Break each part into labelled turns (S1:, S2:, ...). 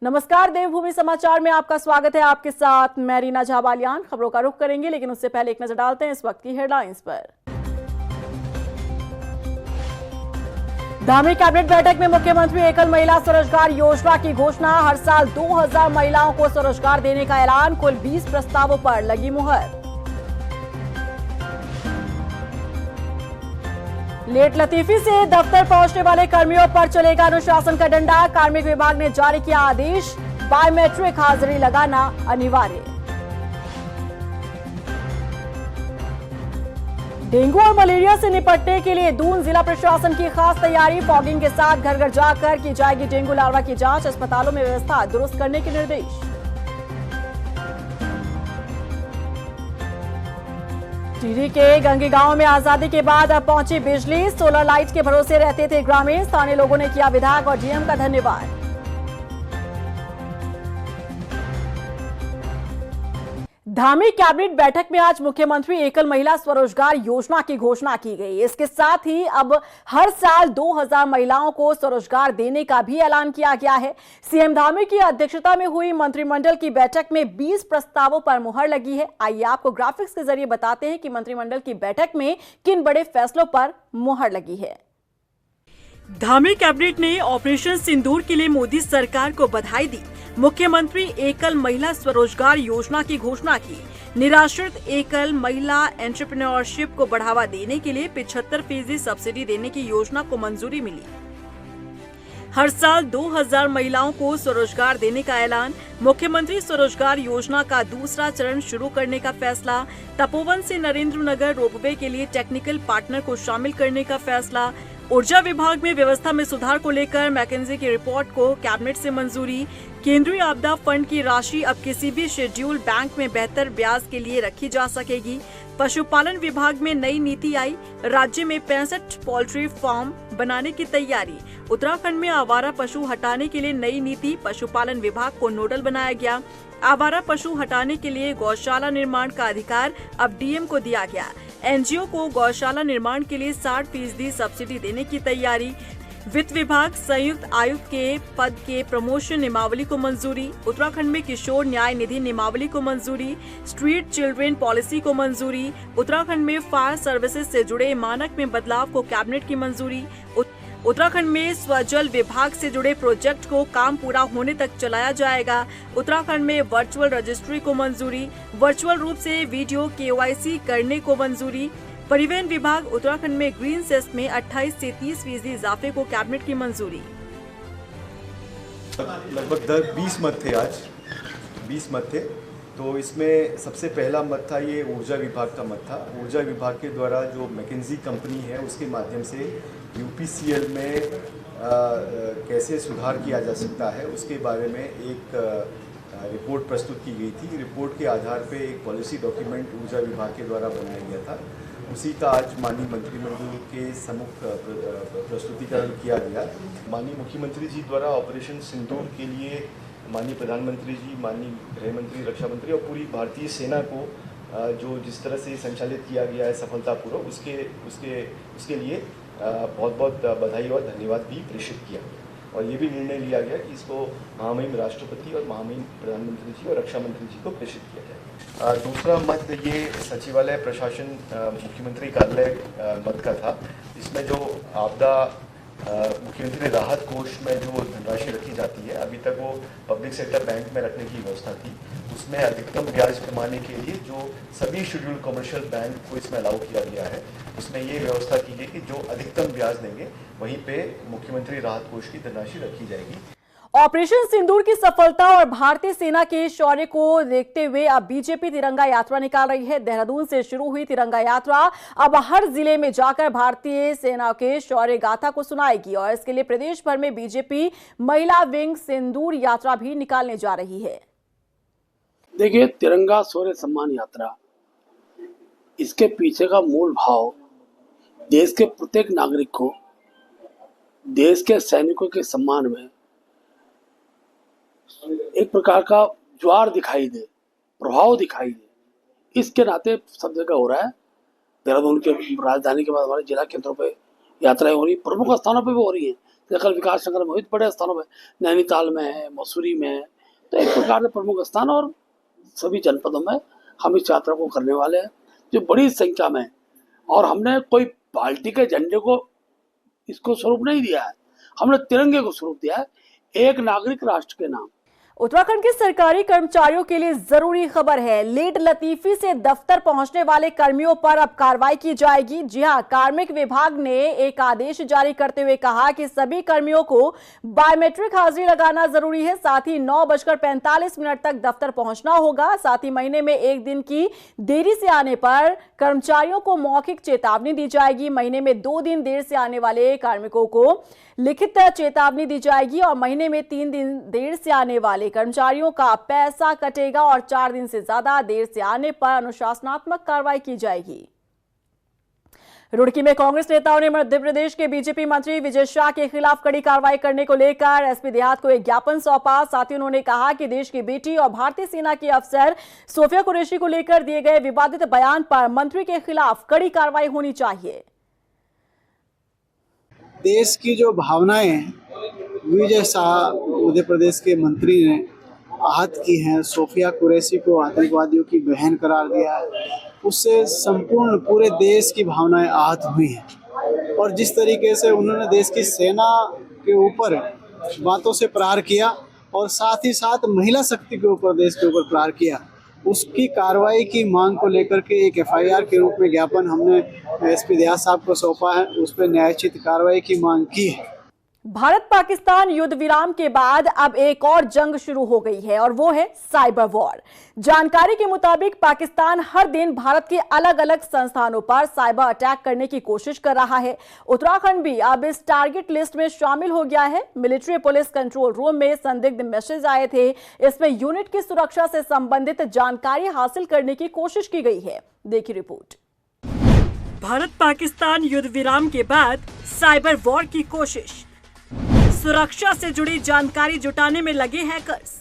S1: नमस्कार, देवभूमि समाचार में आपका स्वागत है। आपके साथ मैं रीना झाबालियान। खबरों का रुख करेंगे, लेकिन उससे पहले एक नजर डालते हैं इस वक्त की हेडलाइंस पर। धामी कैबिनेट बैठक में मुख्यमंत्री एकल महिला स्वरोजगार योजना की घोषणा। हर साल 2000 महिलाओं को स्वरोजगार देने का ऐलान। कुल 20 प्रस्तावों पर लगी मुहर। लेट लतीफी से दफ्तर पहुंचने वाले कर्मियों पर चलेगा अनुशासन का डंडा। कार्मिक विभाग ने जारी किया आदेश, बायोमेट्रिक हाजिरी लगाना अनिवार्य। डेंगू और मलेरिया से निपटने के लिए दून जिला प्रशासन की खास तैयारी। फॉगिंग के साथ घर घर जाकर की जाएगी डेंगू लार्वा की जांच। अस्पतालों में व्यवस्था दुरुस्त करने के निर्देश। टिहरी के गंगी गांव में आजादी के बाद अब पहुंची बिजली। सोलर लाइट के भरोसे रहते थे ग्रामीण। स्थानीय लोगों ने किया विधायक और डीएम का धन्यवाद। धामी कैबिनेट बैठक में आज मुख्यमंत्री एकल महिला स्वरोजगार योजना की घोषणा की गई। इसके साथ ही अब हर साल 2000 महिलाओं को स्वरोजगार देने का भी ऐलान किया गया है। सीएम धामी की अध्यक्षता में हुई मंत्रिमंडल की बैठक में 20 प्रस्तावों पर मुहर लगी है। आइए आपको ग्राफिक्स के जरिए बताते हैं कि मंत्रिमंडल की बैठक में किन बड़े फैसलों पर मुहर लगी है। धामी कैबिनेट ने ऑपरेशन सिंदूर के लिए मोदी सरकार को बधाई दी। मुख्यमंत्री एकल महिला स्वरोजगार योजना की घोषणा की। निराश्रित एकल महिला एंटरप्रेन्योरशिप को बढ़ावा देने के लिए 75% सब्सिडी देने की योजना को मंजूरी मिली। हर साल 2000 महिलाओं को स्वरोजगार देने का ऐलान। मुख्यमंत्री स्वरोजगार योजना का दूसरा चरण शुरू करने का फैसला। तपोवन से नरेंद्र नगर रोपवे के लिए टेक्निकल पार्टनर को शामिल करने का फैसला। ऊर्जा विभाग में व्यवस्था में सुधार को लेकर मैकेंजी की रिपोर्ट को कैबिनेट से मंजूरी। केंद्रीय आपदा फंड की राशि अब किसी भी शेड्यूल बैंक में बेहतर ब्याज के लिए रखी जा सकेगी। पशुपालन विभाग में नई नीति आई। राज्य में 65 पोल्ट्री फार्म बनाने की तैयारी। उत्तराखंड में आवारा पशु हटाने के लिए नई नीति। पशुपालन विभाग को नोडल बनाया गया। आवारा पशु हटाने के लिए गौशाला निर्माण का अधिकार अब डीएम को दिया गया। एनजीओ को गौशाला निर्माण के लिए 60% सब्सिडी देने की तैयारी। वित्त विभाग संयुक्त आयुक्त के पद के प्रमोशन नियमावली को मंजूरी। उत्तराखंड में किशोर न्याय निधि नियमावली को मंजूरी। स्ट्रीट चिल्ड्रन पॉलिसी को मंजूरी। उत्तराखंड में फायर सर्विसेज से जुड़े मानक में बदलाव को कैबिनेट की मंजूरी। उत्तराखंड में स्वजल विभाग से जुड़े प्रोजेक्ट को काम पूरा होने तक चलाया जाएगा। उत्तराखंड में वर्चुअल रजिस्ट्री को मंजूरी। वर्चुअल रूप से वीडियो केवाईसी करने को मंजूरी। परिवहन विभाग उत्तराखंड में ग्रीन सेस में 28 से 30% इजाफे को कैबिनेट की मंजूरी।
S2: लगभग 20 मत थे आज, 20 मत थे। तो इसमें सबसे पहला मत था, ये ऊर्जा विभाग का मत था। ऊर्जा विभाग के द्वारा जो मैकेंजी कंपनी है उसके माध्यम से यूपीसीएल में कैसे सुधार किया जा सकता है उसके बारे में एक रिपोर्ट प्रस्तुत की गई थी। रिपोर्ट के आधार पे एक पॉलिसी डॉक्यूमेंट ऊर्जा विभाग के द्वारा बनाया गया था। उसी का आज माननीय मंत्रिमंडल के सम्मुख प्रस्तुतिकरण किया गया। माननीय मुख्यमंत्री जी द्वारा ऑपरेशन सिंदूर के लिए माननीय प्रधानमंत्री जी, माननीय गृह मंत्री, रक्षा मंत्री और पूरी भारतीय सेना को जो जिस तरह से संचालित किया गया है सफलतापूर्वक, उसके लिए बहुत बहुत बधाई और धन्यवाद भी प्रेषित किया। और ये भी निर्णय लिया गया कि इसको महामहिम राष्ट्रपति और महामहिम प्रधानमंत्री जी और रक्षा मंत्री जी को प्रेषित किया जाए। दूसरा मत ये सचिवालय प्रशासन मुख्यमंत्री कार्यालय मत का था। इसमें जो आपदा मुख्यमंत्री राहत कोष में जो धनराशि रखी जाती है, अभी तक वो पब्लिक सेक्टर बैंक में रखने की व्यवस्था थी। उसमें अधिकतम ब्याज कमाने के लिए जो सभी शेड्यूल्ड कमर्शियल बैंक को इसमें अलाउ किया गया है, उसमें ये व्यवस्था की गई कि जो अधिकतम ब्याज देंगे वहीं पे मुख्यमंत्री राहत कोष की धनराशि रखी जाएगी।
S1: ऑपरेशन सिंदूर की सफलता और भारतीय सेना के शौर्य को देखते हुए अब बीजेपी तिरंगा यात्रा निकाल रही है। देहरादून से शुरू हुई तिरंगा यात्रा अब हर जिले में जाकर भारतीय सेना के शौर्य गाथा को सुनाएगी और इसके लिए प्रदेश भर में बीजेपी महिला विंग सिंदूर यात्रा भी निकालने जा रही है।
S3: देखिए, तिरंगा शौर्य सम्मान यात्रा, इसके पीछे का मूल भाव देश के प्रत्येक नागरिक को देश के सैनिकों के सम्मान में एक प्रकार का ज्वार दिखाई दे, प्रभाव दिखाई दे, इसके नाते सब जगह हो रहा है। देहरादून के राजधानी के बाद हमारे जिला केंद्रों पे यात्राएं हो रही, प्रमुख स्थानों पर भी हो रही हैं। जैसे कल विकास नगर में हुई, बड़े स्थानों पर नैनीताल में है, मसूरी में है। तो एक प्रकार से प्रमुख स्थान और सभी जनपदों में हम इस यात्रा को करने वाले हैं, जो बड़ी संख्या में है। और हमने कोई पार्टी के झंडे को इसको स्वरूप नहीं दिया है, हमने तिरंगे को स्वरूप दिया है, एक नागरिक राष्ट्र के नाम।
S1: उत्तराखंड के सरकारी कर्मचारियों के लिए जरूरी खबर है। लेट लतीफी से दफ्तर पहुंचने वाले कर्मियों पर अब कार्रवाई की जाएगी। जी हां, कार्मिक विभाग ने एक आदेश जारी करते हुए कहा कि सभी कर्मियों को बायोमेट्रिक हाजिरी लगाना जरूरी है। साथ ही 9:45 तक दफ्तर पहुंचना होगा। साथ ही महीने में एक दिन की देरी से आने पर कर्मचारियों को मौखिक चेतावनी दी जाएगी। महीने में 2 दिन देर से आने वाले कार्मिकों को लिखित चेतावनी दी जाएगी और महीने में 3 दिन देर से आने वाले कर्मचारियों का पैसा कटेगा और 4 दिन से ज्यादा देर से आने पर अनुशासनात्मक कार्रवाई की जाएगी। रुड़की में कांग्रेस नेताओं ने मध्य प्रदेश के बीजेपी मंत्री विजय शाह के खिलाफ कड़ी कार्रवाई करने को लेकर एसपी देहात को एक ज्ञापन सौंपा। साथ ही उन्होंने कहा कि देश की बेटी और भारतीय सेना के अफसर सोफिया कुरैशी को लेकर दिए गए विवादित बयान पर मंत्री के खिलाफ कड़ी कार्रवाई होनी चाहिए।
S4: देश की जो भावनाएं विजय शाह मध्य प्रदेश के मंत्री ने आहत की हैं, सोफिया कुरैशी को आतंकवादियों की बहन करार दिया है, उससे संपूर्ण पूरे देश की भावनाएं आहत हुई हैं। और जिस तरीके से उन्होंने देश की सेना के ऊपर बातों से प्रहार किया और साथ ही साथ महिला शक्ति के ऊपर, देश के ऊपर प्रहार किया, उसकी कार्रवाई की मांग को लेकर के एक एफआईआर के रूप में ज्ञापन हमने एसपी देहात साहब को सौंपा है। उस पर न्यायोचित कार्रवाई की मांग की है।
S1: भारत पाकिस्तान युद्ध विराम के बाद अब एक और जंग शुरू हो गई है और वो है साइबर वॉर। जानकारी के मुताबिक पाकिस्तान हर दिन भारत के अलग अलग संस्थानों पर साइबर अटैक करने की कोशिश कर रहा है। उत्तराखंड भी अब इस टारगेट लिस्ट में शामिल हो गया है। मिलिट्री पुलिस कंट्रोल रूम में संदिग्ध मैसेज आए थे, इसमें यूनिट की सुरक्षा से संबंधित जानकारी हासिल करने की कोशिश की गई है। देखिए रिपोर्ट। भारत पाकिस्तान युद्ध विराम के बाद साइबर वॉर की कोशिश, सुरक्षा से जुड़ी जानकारी जुटाने में लगे हैकर्स।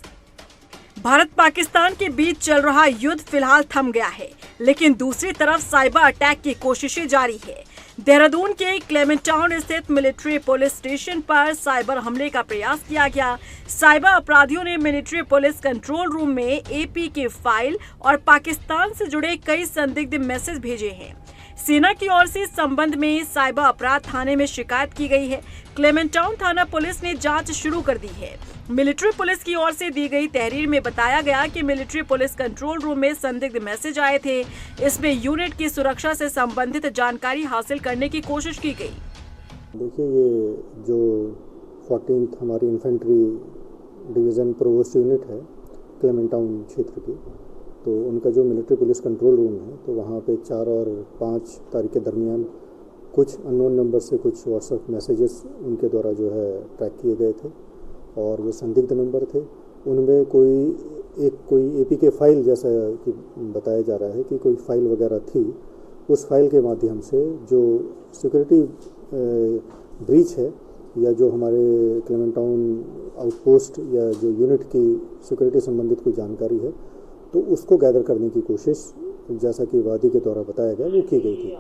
S1: भारत पाकिस्तान के बीच चल रहा युद्ध फिलहाल थम गया है, लेकिन दूसरी तरफ साइबर अटैक की कोशिशें जारी है। देहरादून के क्लेमेंटाउन स्थित मिलिट्री पुलिस स्टेशन पर साइबर हमले का प्रयास किया गया। साइबर अपराधियों ने मिलिट्री पुलिस कंट्रोल रूम में एपी की फाइल और पाकिस्तान से जुड़े कई संदिग्ध मैसेज भेजे हैं। सेना की ओर से इस संबंध में साइबर अपराध थाने में शिकायत की गई है। क्लेमेंटाउन थाना पुलिस ने जांच शुरू कर दी है। मिलिट्री पुलिस की ओर से दी गई तहरीर में बताया गया कि मिलिट्री पुलिस कंट्रोल रूम में संदिग्ध मैसेज आए थे, इसमें यूनिट की सुरक्षा से संबंधित जानकारी हासिल करने की कोशिश की गई।
S5: देखिए, ये जो 14th हमारी इन्फेंट्री डिवीज़न प्रोवोस्ट यूनिट है क्लेमेंटाउन क्षेत्र की, तो उनका जो मिलिट्री पुलिस कंट्रोल रूम है, तो वहाँ पे 4 और 5 तारीख के दरमियान कुछ अननोन नंबर से कुछ व्हाट्सएप मैसेजेस उनके द्वारा जो है ट्रैक किए गए थे और वो संदिग्ध नंबर थे। उनमें कोई एपी के फाइल जैसा कि बताया जा रहा है कि कोई फाइल वगैरह थी। उस फाइल के माध्यम से जो सिक्योरिटी ब्रीच है या जो हमारे क्लेमेंटाउन आउटपोस्ट या जो यूनिट की सिक्योरिटी संबंधित कोई जानकारी है, तो उसको गैदर करने की कोशिश, जैसा कि वादी के द्वारा बताया गया, वो की गई थी।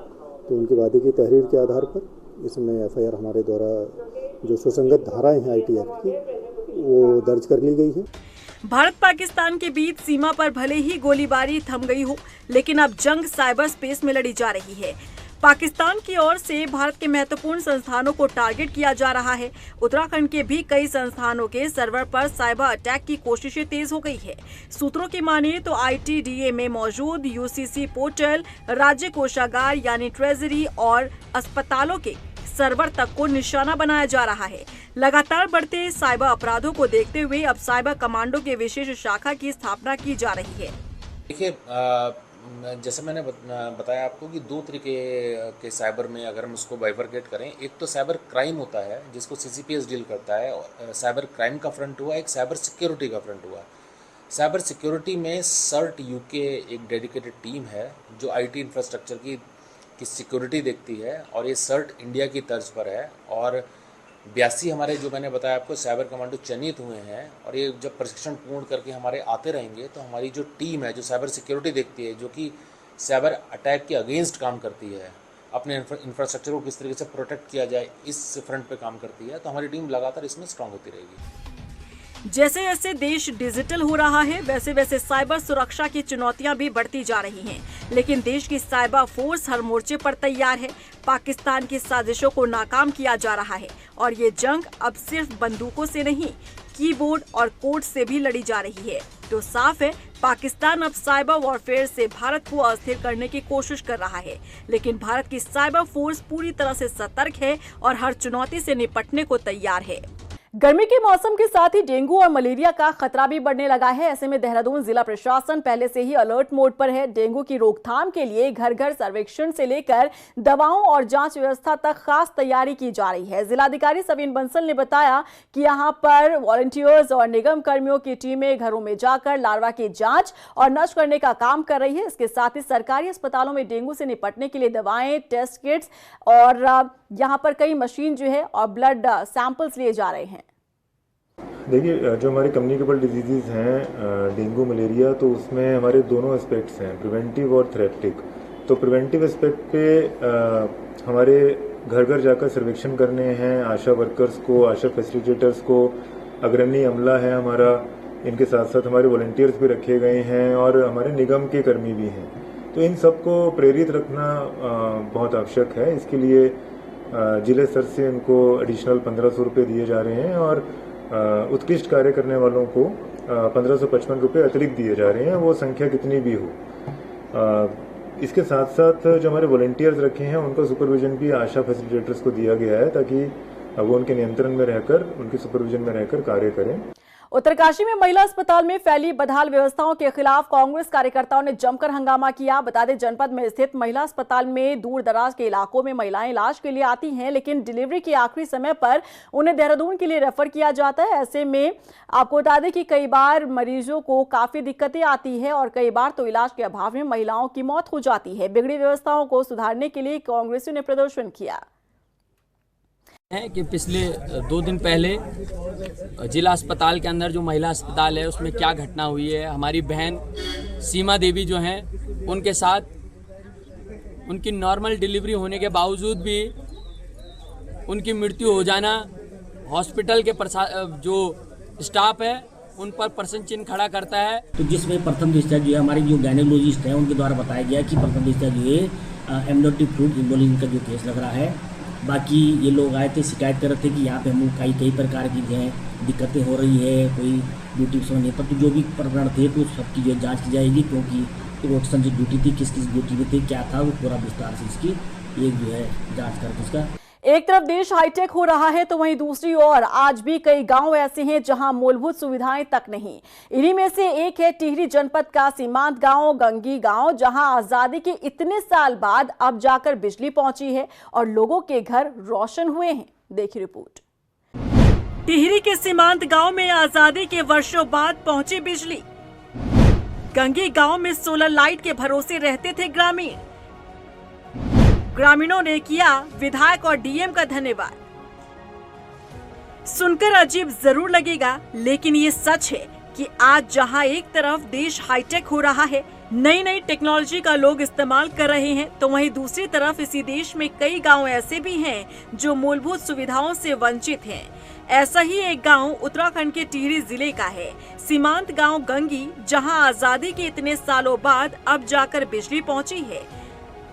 S5: तो उनकी वादी की तहरीर के आधार पर इसमें एफआईआर हमारे द्वारा जो सुसंगत धाराएं हैं आईटी एक्ट की, वो दर्ज कर ली गई है।
S1: भारत पाकिस्तान के बीच सीमा पर भले ही गोलीबारी थम गई हो, लेकिन अब जंग साइबर स्पेस में लड़ी जा रही है। पाकिस्तान की ओर से भारत के महत्वपूर्ण संस्थानों को टारगेट किया जा रहा है। उत्तराखंड के भी कई संस्थानों के सर्वर पर साइबर अटैक की कोशिशें तेज हो गई है। सूत्रों की माने तो आईटीडीए में मौजूद यूसीसी पोर्टल, राज्य कोषागार यानी ट्रेजरी और अस्पतालों के सर्वर तक को निशाना बनाया जा रहा है। लगातार बढ़ते साइबर अपराधों को देखते हुए अब साइबर कमांडो के विशेष शाखा की स्थापना की जा रही है।
S6: देखिए, जैसे मैंने बताया आपको कि 2 तरीके के साइबर में अगर हम उसको बाइफरकेट करें, एक तो साइबर क्राइम होता है जिसको सीसीपीएस डील करता है, साइबर क्राइम का फ्रंट हुआ, एक साइबर सिक्योरिटी का फ्रंट हुआ। साइबर सिक्योरिटी में सर्ट यूके एक डेडिकेटेड टीम है जो आईटी इंफ्रास्ट्रक्चर की सिक्योरिटी देखती है और ये सर्ट इंडिया की तर्ज पर है और 82 हमारे जो मैंने बताया आपको साइबर कमांडो चयनित हुए हैं और ये जब प्रशिक्षण पूर्ण करके हमारे आते रहेंगे तो हमारी जो टीम है जो साइबर सिक्योरिटी देखती है, जो कि साइबर अटैक के अगेंस्ट काम करती है, अपने इंफ्रास्ट्रक्चर को किस तरीके से प्रोटेक्ट किया जाए, इस फ्रंट पे काम करती है। तो हमारी टीम लगातार इसमें स्ट्रांग होती रहेगी।
S1: जैसे जैसे देश डिजिटल हो रहा है वैसे वैसे साइबर सुरक्षा की चुनौतियां भी बढ़ती जा रही हैं, लेकिन देश की साइबर फोर्स हर मोर्चे पर तैयार है। पाकिस्तान की साजिशों को नाकाम किया जा रहा है और ये जंग अब सिर्फ बंदूकों से नहीं, कीबोर्ड और कोड से भी लड़ी जा रही है। तो साफ है, पाकिस्तान अब साइबर वॉरफेयर से भारत को अस्थिर करने की कोशिश कर रहा है, लेकिन भारत की साइबर फोर्स पूरी तरह से सतर्क है और हर चुनौती से निपटने को तैयार है। गर्मी के मौसम के साथ ही डेंगू और मलेरिया का खतरा भी बढ़ने लगा है। ऐसे में देहरादून जिला प्रशासन पहले से ही अलर्ट मोड पर है। डेंगू की रोकथाम के लिए घर घर सर्वेक्षण से लेकर दवाओं और जांच व्यवस्था तक खास तैयारी की जा रही है। जिलाधिकारी सविन बंसल ने बताया कि यहां पर वॉलंटियर्स और निगम कर्मियों की टीमें घरों में जाकर लार्वा की जांच और नष्ट करने का काम कर रही है। इसके साथ ही सरकारी अस्पतालों में डेंगू से निपटने के लिए दवाएं, टेस्ट किट्स और यहाँ पर कई मशीन जो है और ब्लड सैंपल्स लिए जा रहे हैं।
S7: देखिए, जो हमारे कम्युनिकेबल डिजीज़ हैं डेंगू मलेरिया, तो उसमें हमारे दोनों एस्पेक्ट्स हैं, प्रिवेंटिव और थेरेप्टिक। तो प्रिवेंटिव एस्पेक्ट पे हमारे घर घर जाकर सर्वेक्षण करने हैं, आशा वर्कर्स को, आशा फैसिलिटेटर्स को, अग्रणी अमला है हमारा, इनके साथ साथ हमारे वॉलंटियर्स भी रखे गए हैं और हमारे निगम के कर्मी भी हैं। तो इन सबको प्रेरित रखना बहुत आवश्यक है। इसके लिए जिले स्तर से उनको एडिशनल 1500 रुपये दिए जा रहे हैं और उत्कृष्ट कार्य करने वालों को 1555 रुपये अतिरिक्त दिए जा रहे हैं, वो संख्या कितनी भी हो। इसके साथ साथ जो हमारे वॉलंटियर्स रखे हैं उनका सुपरविजन भी आशा फैसिलिटेटर्स को दिया गया है ताकि वो उनके नियंत्रण में रहकर, उनके सुपरविजन में रहकर कार्य करें।
S1: उत्तरकाशी में महिला अस्पताल में फैली बदहाल व्यवस्थाओं के खिलाफ कांग्रेस कार्यकर्ताओं ने जमकर हंगामा किया। बता दें, जनपद में स्थित महिला अस्पताल में दूर दराज के इलाकों में महिलाएं इलाज के लिए आती हैं, लेकिन डिलीवरी के आखिरी समय पर उन्हें देहरादून के लिए रेफर किया जाता है। ऐसे में आपको बता दें कि कई बार मरीजों को काफी दिक्कतें आती है और कई बार तो इलाज के अभाव में महिलाओं की मौत हो जाती है। बिगड़ी व्यवस्थाओं को सुधारने के लिए कांग्रेसियों ने प्रदर्शन किया
S8: है कि पिछले 2 दिन पहले जिला अस्पताल के अंदर जो महिला अस्पताल है उसमें क्या घटना हुई है। हमारी बहन सीमा देवी जो हैं, उनके साथ उनकी नॉर्मल डिलीवरी होने के बावजूद भी उनकी मृत्यु हो जाना, हॉस्पिटल के जो स्टाफ है उन पर प्रश्न चिन्ह खड़ा करता है।
S9: तो जिसमें प्रथम दृष्टया जो है हमारे जो गायनेकोलॉजिस्ट हैं उनके द्वारा बताया गया कि प्रथम दृष्टया जो है एम्ब्रियोटिक फ्लूइड एम्बोलिज्म का जो केस लग रहा है। बाकी ये लोग आए थे, शिकायत कर रहे थे कि यहाँ पे हम कई प्रकार की जो है दिक्कतें हो रही है, कोई ड्यूटी समय पर, तो जो भी प्रकरण थे तो सबकी जो जांच की जाएगी, क्योंकि रोटेशन जो ड्यूटी थी किस ड्यूटी में थी, क्या था, वो पूरा विस्तार से इसकी एक जो है जाँच करके इसका।
S1: एक तरफ देश हाईटेक हो रहा है तो वहीं दूसरी ओर आज भी कई गांव ऐसे हैं जहां मूलभूत सुविधाएं तक नहीं। इन्हीं में से एक है टिहरी जनपद का सीमांत गांव गंगी गांव, जहां आजादी के इतने साल बाद अब जाकर बिजली पहुंची है और लोगों के घर रोशन हुए हैं। देखिए रिपोर्ट। टिहरी के सीमांत गांव में आजादी के वर्षों बाद पहुंची बिजली। गंगी गांव में सोलर लाइट के भरोसे रहते थे ग्रामीण। ग्रामीणों ने किया विधायक और डीएम का धन्यवाद। सुनकर अजीब जरूर लगेगा, लेकिन ये सच है कि आज जहां एक तरफ देश हाईटेक हो रहा है, नई नई टेक्नोलॉजी का लोग इस्तेमाल कर रहे हैं, तो वहीं दूसरी तरफ इसी देश में कई गांव ऐसे भी हैं जो मूलभूत सुविधाओं से वंचित हैं। ऐसा ही एक गांव उत्तराखंड के टिहरी जिले का है, सीमांत गांव गंगी, जहां आजादी के इतने सालों बाद अब जाकर बिजली पहुंची है।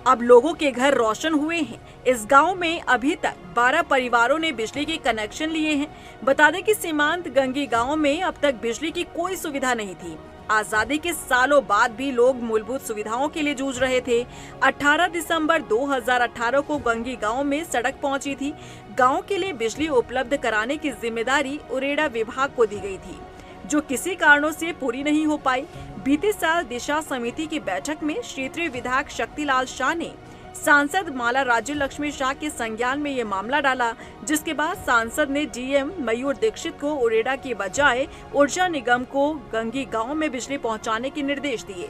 S1: अब लोगों के घर रोशन हुए हैं। इस गांव में अभी तक 12 परिवारों ने बिजली के कनेक्शन लिए हैं। बता दें कि सीमांत गंगी गांव में अब तक बिजली की कोई सुविधा नहीं थी। आजादी के सालों बाद भी लोग मूलभूत सुविधाओं के लिए जूझ रहे थे। 18 दिसंबर 2018 को गंगी गांव में सड़क पहुंची थी। गांव के लिए बिजली उपलब्ध कराने की जिम्मेदारी उरेडा विभाग को दी गई थी, जो किसी कारणों से पूरी नहीं हो पाई। बीते साल दिशा समिति की बैठक में क्षेत्रीय विधायक शक्तिलाल शाह ने सांसद माला राज्य लक्ष्मी शाह के संज्ञान में ये मामला डाला, जिसके बाद सांसद ने डीएम मयूर दीक्षित को उरेडा के बजाय ऊर्जा निगम को गंगी गांव में बिजली पहुंचाने के निर्देश दिए।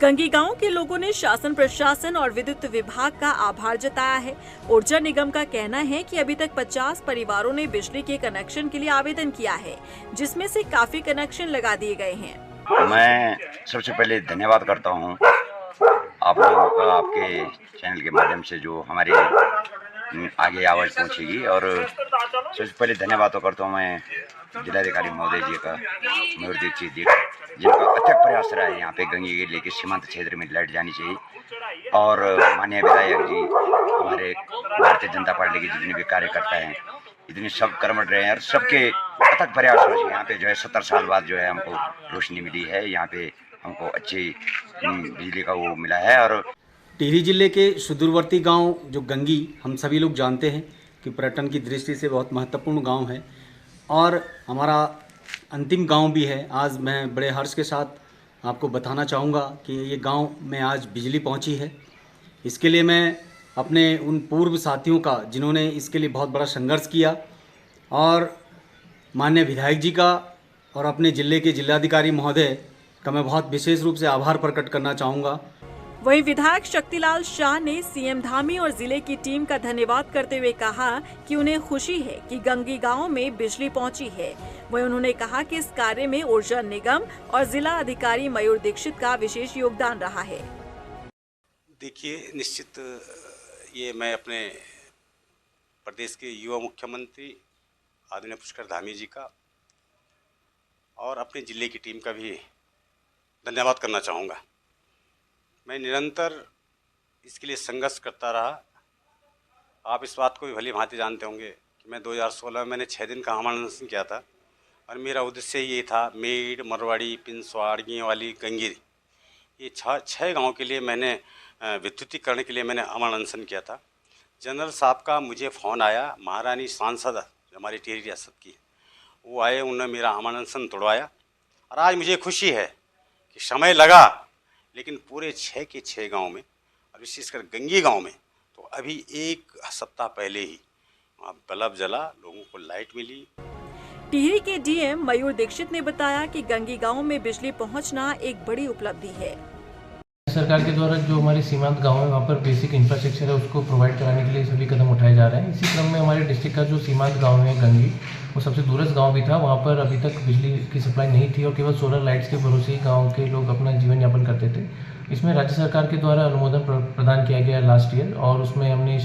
S1: गंगी गांव के लोगों ने शासन प्रशासन और विद्युत विभाग का आभार जताया है। ऊर्जा निगम का कहना है कि अभी तक 50 परिवारों ने बिजली के कनेक्शन के लिए आवेदन किया है, जिसमें से काफी कनेक्शन लगा दिए गए हैं।
S10: मैं सबसे पहले धन्यवाद करता हूं आप लोगों का आपके चैनल के माध्यम से जो हमारे आगे आवाज़ पहुंचेगी। और सबसे पहले धन्यवाद तो करता हूँ मैं जिलाधिकारी महोदय जी का, मयूर दीक्षित जी का, जिनका अथक प्रयास रहा है यहाँ पे गंगी के लेके सीमांत क्षेत्र में लाइट जानी चाहिए। और माननीय विधायक जी, हमारे भारतीय जनता पार्टी के जितने भी कार्यकर्ता हैं, इतने सब कर्मठ रहे हैं और सबके अथक प्रयासों से यहाँ पे जो है 70 साल बाद जो है हमको रोशनी मिली है। यहाँ पे हमको अच्छी बिजली का वो मिला है। और
S11: टिहरी जिले के सुदूरवर्ती गांव जो गंगी, हम सभी लोग जानते हैं कि पर्यटन की दृष्टि से बहुत महत्वपूर्ण गांव है और हमारा अंतिम गांव भी है। आज मैं बड़े हर्ष के साथ आपको बताना चाहूँगा कि ये गांव में आज बिजली पहुंची है। इसके लिए मैं अपने उन पूर्व साथियों का, जिन्होंने इसके लिए बहुत बड़ा संघर्ष किया, और माननीय विधायक जी का और अपने ज़िले के जिलाधिकारी महोदय का मैं बहुत विशेष रूप से आभार प्रकट करना चाहूँगा।
S1: वहीं विधायक शक्तिलाल शाह ने सीएम धामी और जिले की टीम का धन्यवाद करते हुए कहा कि उन्हें खुशी है कि गंगी गांव में बिजली पहुंची है। वहीं उन्होंने कहा कि इस कार्य में ऊर्जा निगम और जिला अधिकारी मयूर दीक्षित का विशेष योगदान रहा है।
S12: देखिए, निश्चित ये मैं अपने प्रदेश के युवा मुख्यमंत्री आदरणीय पुष्कर धामी जी का और अपने ज़िले की टीम का भी धन्यवाद करना चाहूँगा। मैं निरंतर इसके लिए संघर्ष करता रहा। आप इस बात को भी भली भांति जानते होंगे कि मैं 2016 में मैंने 6 दिन का आमरण अनशन किया था और मेरा उद्देश्य ये था, मेड, मरवाड़ी, पिंसवाड़, गेंवाली, गंगीरी, ये 6 गाँव के लिए मैंने विद्युतीकरण के लिए मैंने आमरण अनशन किया था। जनरल साहब का मुझे फ़ोन आया, महारानी सांसद हमारी टिहरी रियासत की, वो आए, उन्होंने मेरा आमरण अनशन तोड़वाया। और आज मुझे खुशी है कि समय लगा, लेकिन पूरे 6 के 6 गांव में और विशेषकर गंगी गांव में तो अभी 1 सप्ताह पहले ही वहाँ बल्ब जला, लोगों को लाइट मिली।
S1: टिहरी के डीएम मयूर दीक्षित ने बताया कि गंगी गांव में बिजली पहुंचना एक बड़ी उपलब्धि है।
S13: सरकार के द्वारा जो हमारे सीमांत गांव है, वहाँ पर बेसिक इंफ्रास्ट्रक्चर है, उसको प्रोवाइड कराने के लिए सभी कदम उठाए जा रहे हैं। इसी क्रम में हमारे डिस्ट्रिक्ट का जो सीमांत गांव है गंगी, वो सबसे दूरस्थ गांव भी था। वहाँ पर अभी तक बिजली की सप्लाई नहीं थी और केवल सोलर लाइट्स के भरोसे ही गाँव के लोग अपना जीवन यापन करते थे। इसमें राज्य सरकार के द्वारा अनुमोदन प्रदान किया गया लास्ट ईयर, और उसमें हमने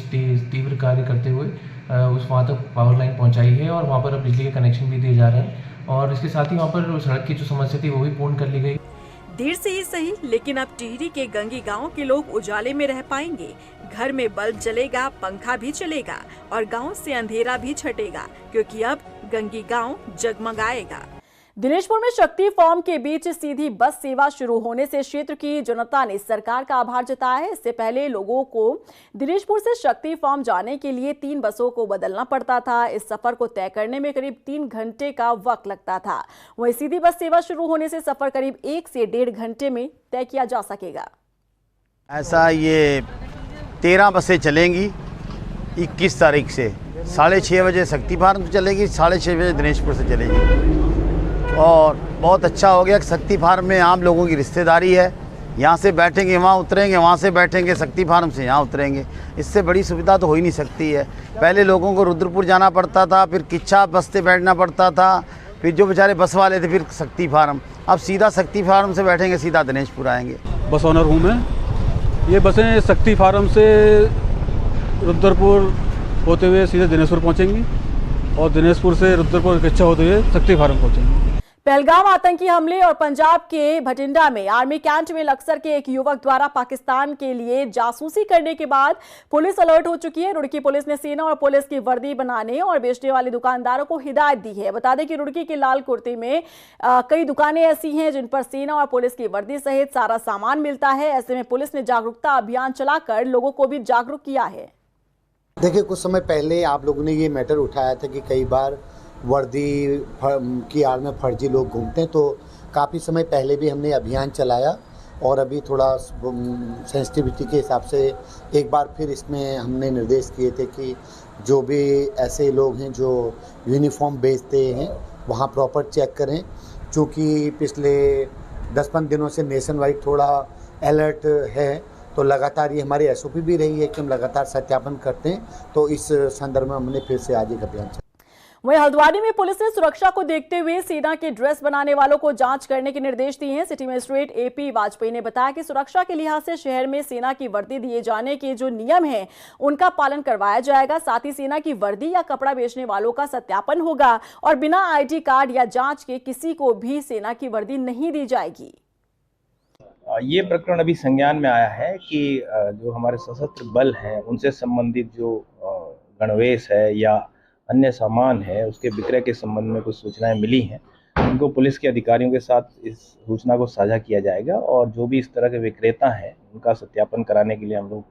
S13: तीव्र कार्य करते हुए वहाँ तक पावर लाइन पहुँचाई है और वहाँ पर अब बिजली के कनेक्शन भी दिए जा रहे हैं। और इसके साथ ही वहाँ पर सड़क की जो समस्या थी वो भी पूर्ण कर ली गई।
S1: देर से ही सही, लेकिन अब टिहरी के गंगी गांव के लोग उजाले में रह पाएंगे। घर में बल्ब जलेगा, पंखा भी चलेगा और गांव से अंधेरा भी छटेगा, क्योंकि अब गंगी गांव जगमगाएगा। दिनेशपुर में शक्ति फॉर्म के बीच सीधी बस सेवा शुरू होने से क्षेत्र की जनता ने सरकार का आभार जताया है। इससे पहले लोगों को दिनेशपुर से शक्ति फॉर्म जाने के लिए 3 बसों को बदलना पड़ता था। इस सफर को तय करने में करीब 3 घंटे का वक्त लगता था। वहीं सीधी बस सेवा शुरू होने से सफर करीब 1 से 1.5 घंटे में तय किया जा सकेगा।
S14: ऐसा ये 13 बसें चलेंगी 21 तारीख से। 6:30 बजे शक्ति फार्म से चलेगी, 6:30 बजे दिनेशपुर से चलेगी। और बहुत अच्छा हो गया कि शक्ति फार्म में आम लोगों की रिश्तेदारी है। यहाँ से बैठेंगे वहाँ उतरेंगे, वहाँ से बैठेंगे शक्ति फार्म से यहाँ उतरेंगे। इससे बड़ी सुविधा तो हो ही नहीं सकती है। पहले लोगों को रुद्रपुर जाना पड़ता था, फिर किच्छा बस्ते बैठना पड़ता था, फिर जो बेचारे बस वाले थे फिर शक्ति फार्म। अब सीधा शक्ति फार्म से बैठेंगे, सीधा दिनेशपुर आएंगे।
S15: बस ओनर हूँ मैं। ये बसें शक्ति फार्म से रुद्रपुर होते हुए सीधे दिनेशपुर पहुँचेंगी और दिनेशपुर से रुद्रपुर किच्छा होते हुए शक्ति फार्म पहुँचेंगी।
S1: पहलगाम आतंकी हमले और पंजाब के भटिंडा में आर्मी कैंट में लक्सर के एक युवक द्वारा पाकिस्तान के लिए जासूसी करने के बाद पुलिस अलर्ट हो चुकी है। रुड़की पुलिस ने सेना और पुलिस की वर्दी बनाने और बेचने वाले दुकानदारों को हिदायत दी है। बता दें कि रुड़की के लाल कुर्ती में कई दुकानें ऐसी हैं जिन पर सेना और पुलिस की वर्दी सहित सारा सामान मिलता है। ऐसे में पुलिस ने जागरूकता अभियान चलाकर लोगों को भी जागरूक किया है।
S16: देखिए, कुछ समय पहले आप लोगों ने ये मैटर उठाया था कि कई बार वर्दी की आड़ में फर्जी लोग घूमते हैं, तो काफ़ी समय पहले भी हमने अभियान चलाया और अभी थोड़ा सेंसिटिविटी के हिसाब से एक बार फिर इसमें हमने निर्देश किए थे कि जो भी ऐसे लोग हैं जो यूनिफॉर्म बेचते हैं वहाँ प्रॉपर चेक करें। चूँकि पिछले 10-15 दिनों से नेशन वाइड थोड़ा अलर्ट है, तो लगातार ये हमारी SOP भी रही है कि हम लगातार सत्यापन करते हैं। तो इस संदर्भ में हमने फिर से आज एक अभियान चलाया।
S1: वहीं हल्द्वानी में पुलिस ने सुरक्षा को देखते हुए सेना के ड्रेस बनाने वालों को जांच करने के निर्देश दिए हैं। सिटी मजिस्ट्रेट एपी वाजपेयी ने बताया कि सुरक्षा के लिहाज से शहर में सेना की वर्दी दिए जाने के जो नियम हैं उनका पालन करवाया जाएगा। साथ ही सेना की वर्दी या कपड़ा बेचने वालों का सत्यापन होगा और बिना आईडी कार्ड या जांच के किसी को भी सेना की वर्दी नहीं दी जाएगी।
S17: ये प्रकरण अभी संज्ञान में आया है कि जो हमारे सशस्त्र बल हैं उनसे संबंधित जो गणवेश है या अन्य सामान है उसके विक्रय के संबंध में कुछ सूचनाएं मिली हैं। उनको पुलिस के अधिकारियों के साथ इस सूचना को साझा किया जाएगा और जो भी इस तरह के विक्रेता हैं उनका सत्यापन कराने के लिए हम लोग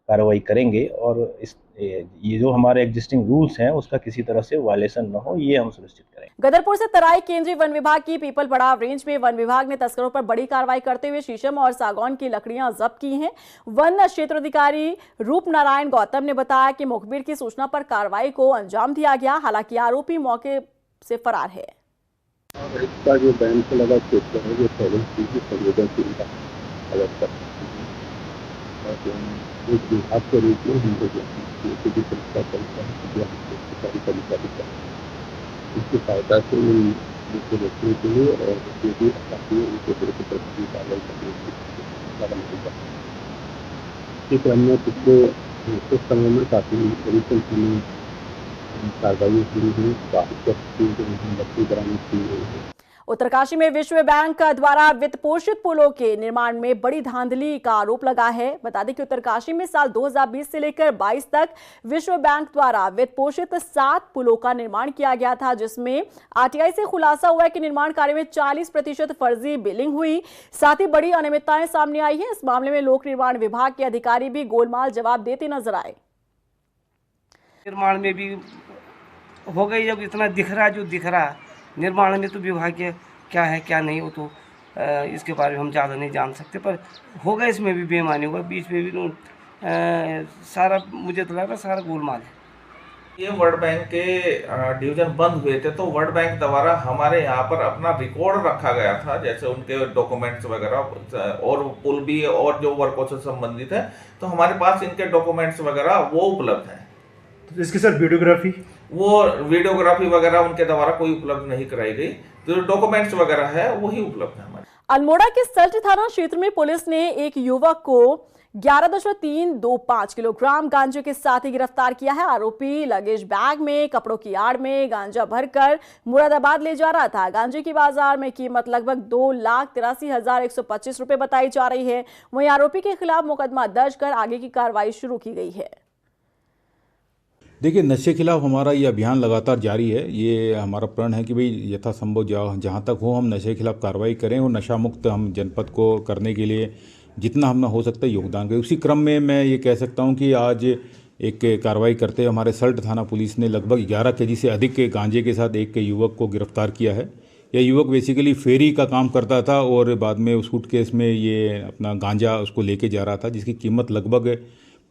S17: कार्रवाई करेंगे और ये जो हमारे एग्जिस्टिंग रूल्स हैं उसका किसी तरह से वायलेशन न हो, ये हम सुनिश्चित करेंगे।
S1: गदरपुर से तराई केंद्रीय वन विभाग की पीपल पड़ाव रेंज में वन विभाग ने तस्करों पर बड़ी कार्रवाई करते हुए शीशम और सागौन की लकड़ियां जब्त की हैं। वन क्षेत्राधिकारी रूप नारायण गौतम ने बताया कि मुखबिर की सूचना पर कार्रवाई को अंजाम दिया गया। हालांकि आरोपी मौके से फरार है।
S18: इसका जो बैन से लगा क्षेत्र है वो 7 की संवेदनशीलता अलग कर एक विभाग के रूप में हम लोग भी परीक्षा करते हैं इसकी सहायता से उनको रोकने के लिए और जो भी अपराधी उनके विरुद्ध प्रभावी कार्रवाई करने की इस क्रम में पिछले कुछ समय में काफ़ी बड़ी संख्या में कार्रवाई हुई है। काफी बरामद की गई है।
S1: उत्तरकाशी में विश्व बैंक द्वारा वित्त पोषित पुलों के निर्माण में बड़ी धांधली का आरोप लगा है। बता दें कि उत्तरकाशी में साल 2020 से लेकर 22 तक विश्व बैंक द्वारा वित्त पोषित 7 पुलों का निर्माण किया गया था, जिसमें आरटीआई से खुलासा हुआ है कि निर्माण कार्य में 40% फर्जी बिलिंग हुई। साथ ही बड़ी अनियमितताएं सामने आई है। इस मामले में लोक निर्माण विभाग के अधिकारी भी गोलमाल जवाब देते नजर आए।
S19: निर्माण में भी हो गई, जब इतना दिख रहा निर्माण में तो विभाग के क्या है क्या नहीं वो तो इसके बारे में हम ज़्यादा नहीं जान सकते, पर होगा इसमें भी बेईमानी होगा। बीच में भी सारा मुझे तो लग रहा सारा गोलमाल है।
S20: ये वर्ल्ड बैंक के डिवीजन बंद हुए थे तो वर्ल्ड बैंक द्वारा हमारे यहाँ पर अपना रिकॉर्ड रखा गया था, जैसे उनके डॉक्यूमेंट्स वगैरह और पुल भी और जो वर्कों से संबंधित है तो हमारे पास इनके डॉक्यूमेंट्स वगैरह वो उपलब्ध हैं।
S21: तो इसके साथ वीडियोग्राफी
S20: वगैरह उनके द्वारा कोई उपलब्ध नहीं कराई गई, तो डॉक्यूमेंट्स वगैरह है वही उपलब्ध है हमारे।
S1: अल्मोड़ा के सल्ट थाना क्षेत्र में पुलिस ने एक युवक को 11.325 किलोग्राम गांजे के साथ ही गिरफ्तार किया है। आरोपी लगेज बैग में कपड़ों की आड़ में गांजा भरकर मुरादाबाद ले जा रहा था। गांजे की बाजार में कीमत लगभग 2,83,125 रुपए बताई जा रही है। वहीं आरोपी के खिलाफ मुकदमा दर्ज कर आगे की कार्रवाई शुरू की गई है।
S22: देखिए, नशे खिलाफ हमारा ये अभियान लगातार जारी है। ये हमारा प्रण है कि भाई यथासंभव जहाँ तक हो हम नशे खिलाफ कार्रवाई करें और नशा मुक्त हम जनपद को करने के लिए जितना हम हो सकता है योगदान करें। उसी क्रम में मैं ये कह सकता हूँ कि आज एक कार्रवाई करते हुए हमारे सल्ट थाना पुलिस ने लगभग 11 केजी से अधिक के गांजे के साथ एक युवक को गिरफ्तार किया है। यह युवक बेसिकली फेरी का काम करता था और बाद में उस सूटकेस में ये अपना गांजा उसको लेके जा रहा था, जिसकी कीमत लगभग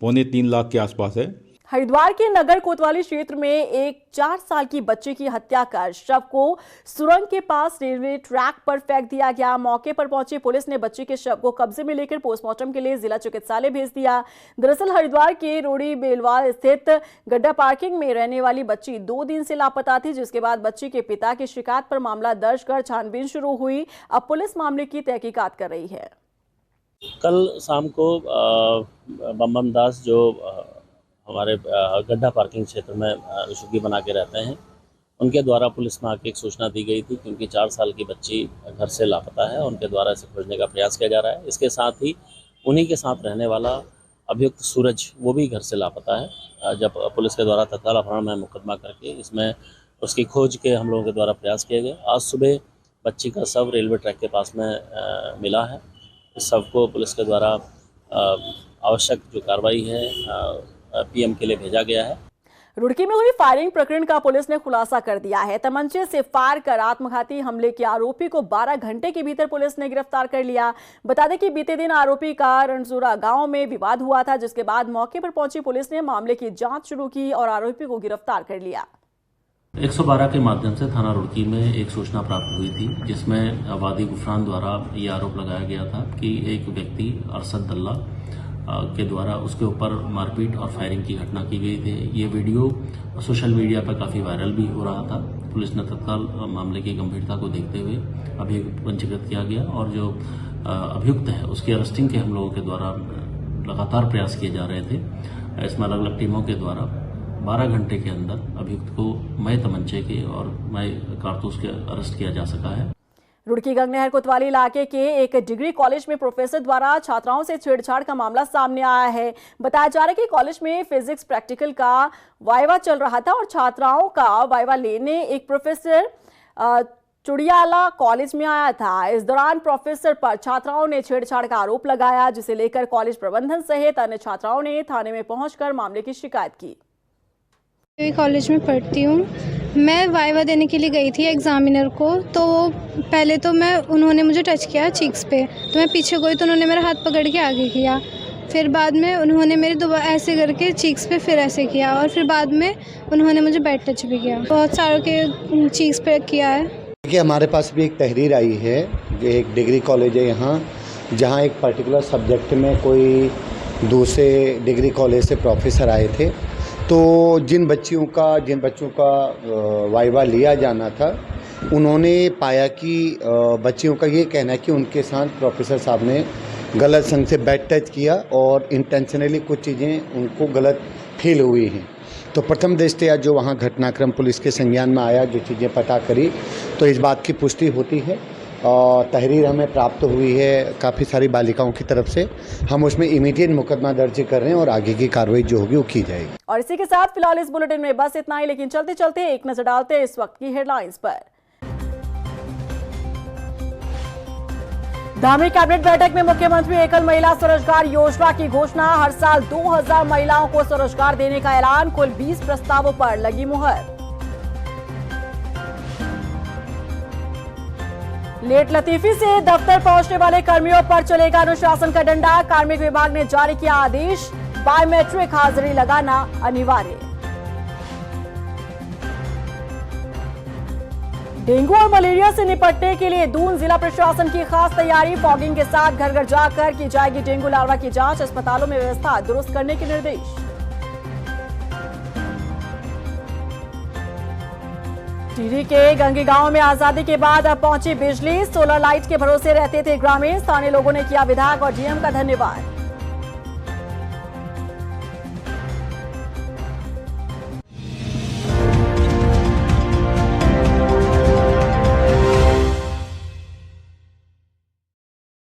S22: 2.25 लाख के आसपास है।
S1: हरिद्वार के नगर कोतवाली क्षेत्र में एक 4 साल की बच्ची की हत्या कर शव को सुरंग के पास रेलवे ट्रैक पर फेंक दिया गया। मौके पर पहुंची पुलिस ने बच्ची के शव को कब्जे में लेकर पोस्टमार्टम के लिए जिला चिकित्सालय भेज दिया। दरअसल हरिद्वार के रोड़ी बेलवाल स्थित गड्ढा पार्किंग में रहने वाली बच्ची 2 दिन से लापता थी, जिसके बाद बच्ची के पिता की शिकायत पर मामला दर्ज कर छानबीन शुरू हुई। अब पुलिस मामले की तहकीकात कर रही है।
S23: कल शाम को बम दास जो हमारे गड्ढा पार्किंग क्षेत्र में झुग्गी बना के रहते हैं, उनके द्वारा पुलिस में आके एक सूचना दी गई थी कि उनकी 4 साल की बच्ची घर से लापता है। उनके द्वारा इसे खोजने का प्रयास किया जा रहा है। इसके साथ ही उन्हीं के साथ रहने वाला अभियुक्त सूरज वो भी घर से लापता है। जब पुलिस के द्वारा तत्काल अपहरण में मुकदमा करके इसमें उसकी खोज के हम लोगों के द्वारा प्रयास किए गए। आज सुबह बच्ची का शव रेलवे ट्रैक के पास में मिला है। इस शव को पुलिस के द्वारा आवश्यक जो कार्रवाई है पीएम के लिए भेजा गया है।
S1: रुड़की में हुई फायरिंग प्रकरण का पुलिस ने खुलासा कर दिया है। तमंचे से फायर कर आत्मघाती हमले के आरोपी को 12 घंटे के भीतर पुलिस ने गिरफ्तार कर लिया। बता दें कि बीते दिन आरोपी का रणजूरा गांव में विवाद हुआ था, जिसके बाद मौके पर पहुंची पुलिस ने मामले की जांच शुरू की और आरोपी को गिरफ्तार कर लिया।
S24: 112 के माध्यम से थाना रुड़की में एक सूचना प्राप्त हुई थी, जिसमें वादी गुफरान द्वारा ये आरोप लगाया गया था कि एक व्यक्ति अरशद दल्ला के द्वारा उसके ऊपर मारपीट और फायरिंग की घटना की गई थी। ये वीडियो सोशल मीडिया पर काफ़ी वायरल भी हो रहा था। पुलिस ने तत्काल मामले की गंभीरता को देखते हुए अभियुक्त पंजीकृत किया गया और जो अभियुक्त है उसकी अरेस्टिंग के हम लोगों के द्वारा लगातार प्रयास किए जा रहे थे। इसमें अलग अलग टीमों के द्वारा 12 घंटे के अंदर अभियुक्त को मय तमंचे के और मय कारतूस के अरेस्ट किया जा सका है।
S1: रुड़की गंगनहर कोतवाली इलाके के एक डिग्री कॉलेज में प्रोफेसर द्वारा छात्राओं से छेड़छाड़ का मामला सामने आया है। बताया जा रहा है कि कॉलेज में फिजिक्स प्रैक्टिकल का वाइवा चल रहा था और छात्राओं का वाइवा लेने एक प्रोफेसर चुड़ियाला कॉलेज में आया था। इस दौरान प्रोफेसर पर छात्राओं ने छेड़छाड़ का आरोप लगाया, जिसे लेकर कॉलेज प्रबंधन सहित अन्य छात्राओं ने थाने में पहुंचकर मामले की शिकायत की।
S2: कॉलेज में पढ़ती हूँ। मैं वाइवा देने के लिए गई थी एग्जामिनर को, तो पहले तो उन्होंने मुझे टच किया चीक्स पे, तो मैं पीछे गई तो उन्होंने मेरा हाथ पकड़ के आगे किया। फिर बाद में उन्होंने मेरे दोबारा ऐसे करके चीक्स पे फिर ऐसे किया और फिर बाद में उन्होंने मुझे बैड टच भी किया। बहुत सारों के चीक्स पे किया है।
S16: देखिए, हमारे पास भी एक तहरीर आई है, जो एक डिग्री कॉलेज है यहाँ, जहाँ एक पर्टिकुलर सब्जेक्ट में कोई दूसरे डिग्री कॉलेज से प्रोफेसर आए थे। तो जिन बच्चों का वाइवा लिया जाना था, उन्होंने पाया कि बच्चियों का ये कहना है कि उनके साथ प्रोफेसर साहब ने गलत संग से बैड टच किया और इंटेंशनली कुछ चीज़ें उनको गलत फील हुई हैं। तो प्रथम दृष्टया जो वहाँ घटनाक्रम पुलिस के संज्ञान में आया, जो चीज़ें पता करी, तो इस बात की पुष्टि होती है और तहरीर हमें प्राप्त हुई है काफ़ी सारी बालिकाओं की तरफ से। हम उसमें इमीडिएट मुकदमा दर्ज कर रहे हैं और आगे की कार्रवाई जो होगी वो की जाएगी।
S1: और इसी के साथ फिलहाल इस बुलेटिन में बस इतना ही, लेकिन चलते चलते एक नजर डालते हैं इस वक्त की हेडलाइंस पर। धामी कैबिनेट बैठक में मुख्यमंत्री एकल महिला स्वरोजगार योजना की घोषणा। हर साल 2000 महिलाओं को स्वरोजगार देने का ऐलान। कुल 20 प्रस्तावों पर लगी मुहर। लेट लतीफी से दफ्तर पहुंचने वाले कर्मियों पर चलेगा अनुशासन का डंडा। कार्मिक विभाग ने जारी किया आदेश, बायोमेट्रिक हाजिरी लगाना अनिवार्य। डेंगू और मलेरिया से निपटने के लिए दून जिला प्रशासन की खास तैयारी। फॉगिंग के साथ घर घर जाकर की जाएगी डेंगू लार्वा की जांच। अस्पतालों में व्यवस्था दुरुस्त करने के निर्देश। टिहरी के गंगी गांव में आजादी के बाद अब पहुंची बिजली। सोलर लाइट के भरोसे रहते थे ग्रामीण। स्थानीय लोगों ने किया विधायक और डीएम का धन्यवाद।